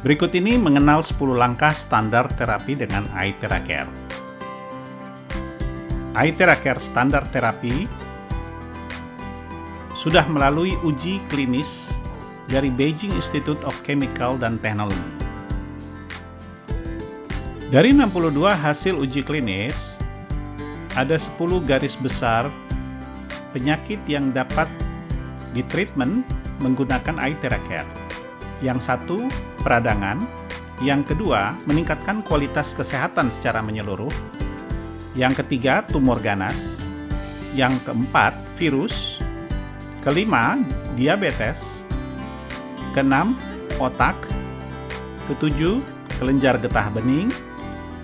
Berikut ini mengenal 10 langkah standar terapi dengan iTheraCare. iTheraCare standar terapi sudah melalui uji klinis dari Beijing Institute of Chemical dan Technology. Dari 62 hasil uji klinis, ada 10 garis besar penyakit yang dapat ditreatment menggunakan iTheraCare. Yang satu, peradangan. Yang kedua, meningkatkan kualitas kesehatan secara menyeluruh. Yang ketiga, tumor ganas. Yang keempat, virus. Kelima, diabetes. Keenam, otak. Ketujuh, kelenjar getah bening.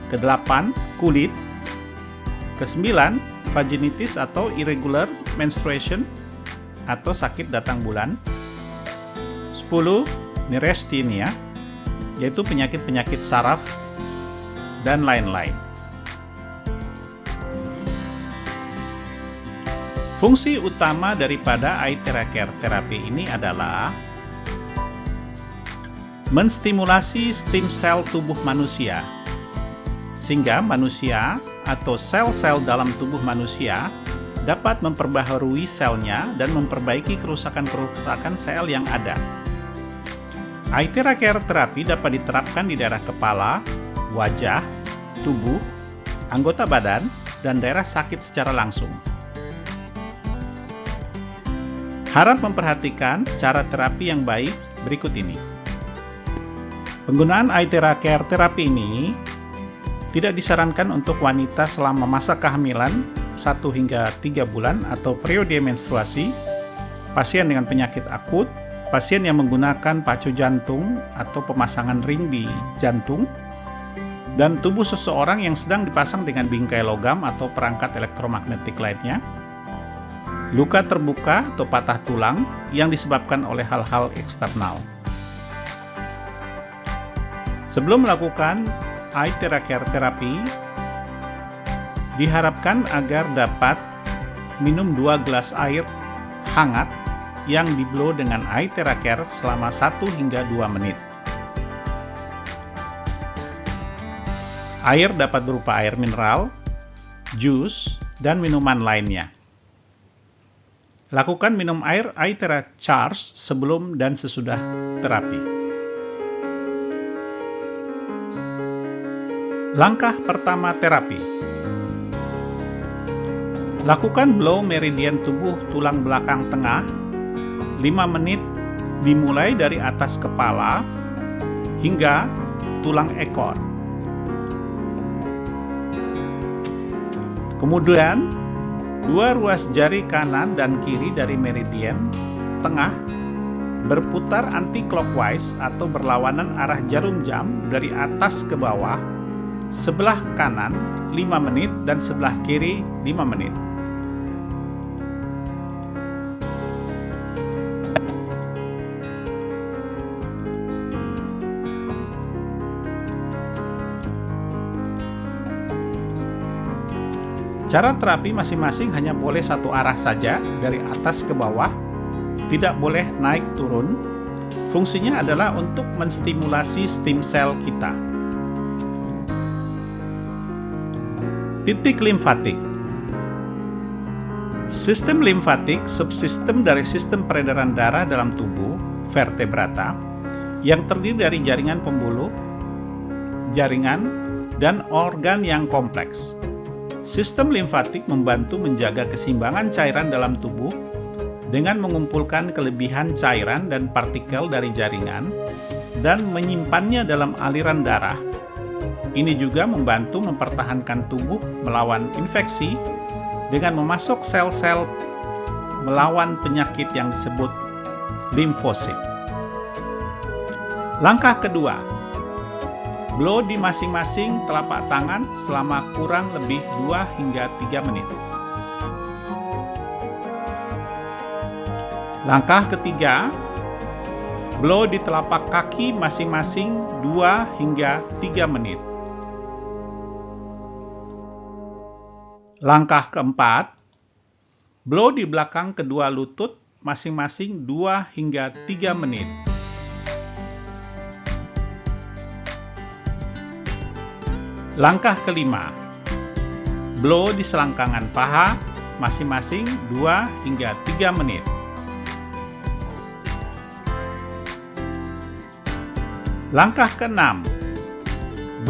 Kedelapan, kulit. Kesembilan, vaginitis atau irregular menstruation atau sakit datang bulan. 10, neurasthenia, yaitu penyakit-penyakit saraf dan lain-lain. Fungsi utama daripada iTheraCare terapi ini adalah menstimulasi stem sel tubuh manusia, sehingga manusia atau sel-sel dalam tubuh manusia dapat memperbaharui selnya dan memperbaiki kerusakan-kerusakan sel yang ada. iTheraCare terapi dapat diterapkan di daerah kepala, wajah, tubuh, anggota badan, dan daerah sakit secara langsung. Harap memperhatikan cara terapi yang baik berikut ini. Penggunaan iTheraCare terapi ini tidak disarankan untuk wanita selama masa kehamilan 1 hingga 3 bulan atau periode menstruasi, pasien dengan penyakit akut, pasien yang menggunakan pacu jantung atau pemasangan ring di jantung, dan tubuh seseorang yang sedang dipasang dengan bingkai logam atau perangkat elektromagnetik lainnya, luka terbuka atau patah tulang yang disebabkan oleh hal-hal eksternal. Sebelum melakukan iTheraCare terapi, diharapkan agar dapat minum 2 gelas air hangat yang di-blow dengan iTheraCare selama 1 hingga 2 menit. Air dapat berupa air mineral, jus, dan minuman lainnya. Lakukan minum air iTheraCharge sebelum dan sesudah terapi. Langkah pertama terapi. Lakukan blow meridian tubuh tulang belakang tengah 5 menit dimulai dari atas kepala hingga tulang ekor. Kemudian, 2 ruas jari kanan dan kiri dari meridian tengah berputar anti-clockwise atau berlawanan arah jarum jam dari atas ke bawah, sebelah kanan 5 menit dan sebelah kiri 5 menit. Cara terapi masing-masing hanya boleh satu arah saja, dari atas ke bawah, tidak boleh naik turun. Fungsinya adalah untuk menstimulasi stem sel kita. Titik limfatik. Sistem limfatik subsistem dari sistem peredaran darah dalam tubuh, vertebrata, yang terdiri dari jaringan pembuluh, jaringan, dan organ yang kompleks. Sistem limfatik membantu menjaga keseimbangan cairan dalam tubuh dengan mengumpulkan kelebihan cairan dan partikel dari jaringan dan menyimpannya dalam aliran darah. Ini juga membantu mempertahankan tubuh melawan infeksi dengan memasok sel-sel melawan penyakit yang disebut limfosit. Langkah kedua, blow di masing-masing telapak tangan selama kurang lebih 2 hingga 3 menit. Langkah ketiga, blow di telapak kaki masing-masing 2 hingga 3 menit. Langkah keempat, blow di belakang kedua lutut masing-masing 2 hingga 3 menit. Langkah kelima, blow di selangkangan paha masing-masing 2 hingga 3 menit. Langkah keenam,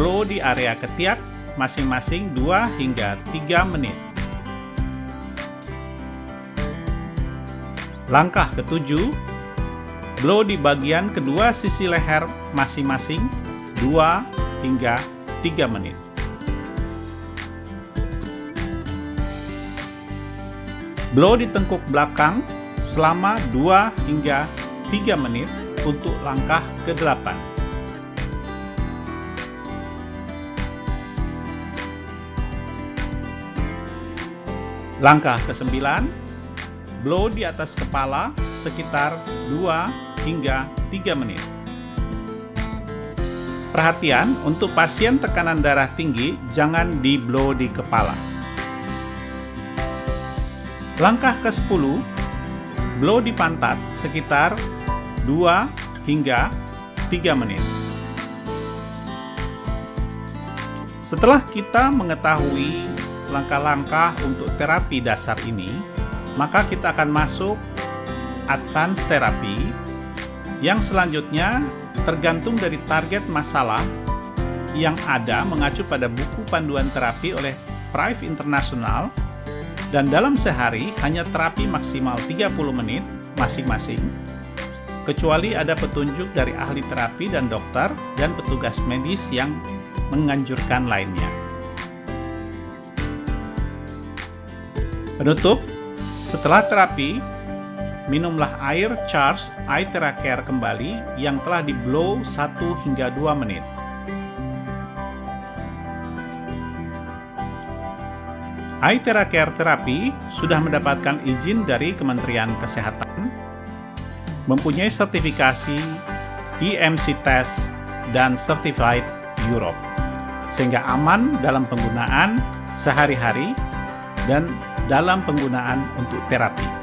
blow di area ketiak masing-masing 2 hingga 3 menit. Langkah ketujuh, blow di bagian kedua sisi leher masing-masing 2 hingga 3 menit. Blow di tengkuk belakang selama 2 hingga 3 menit untuk langkah ke-8. Langkah ke-9, blow di atas kepala sekitar 2 hingga 3 menit. Perhatian, untuk pasien tekanan darah tinggi, jangan di-blow di kepala. Langkah ke-10, blow di pantat sekitar 2 hingga 3 menit. Setelah kita mengetahui langkah-langkah untuk terapi dasar ini, maka kita akan masuk advance terapi yang selanjutnya tergantung dari target masalah yang ada mengacu pada buku panduan terapi oleh Prive International, dan dalam sehari hanya terapi maksimal 30 menit masing-masing, kecuali ada petunjuk dari ahli terapi dan dokter dan petugas medis yang menganjurkan lainnya. Penutup, setelah terapi, minumlah air charge iTeracare kembali yang telah di-blow 1 hingga 2 menit. iTeracare terapi sudah mendapatkan izin dari Kementerian Kesehatan, mempunyai sertifikasi EMC Test dan Certified Europe, sehingga aman dalam penggunaan sehari-hari dan dalam penggunaan untuk terapi.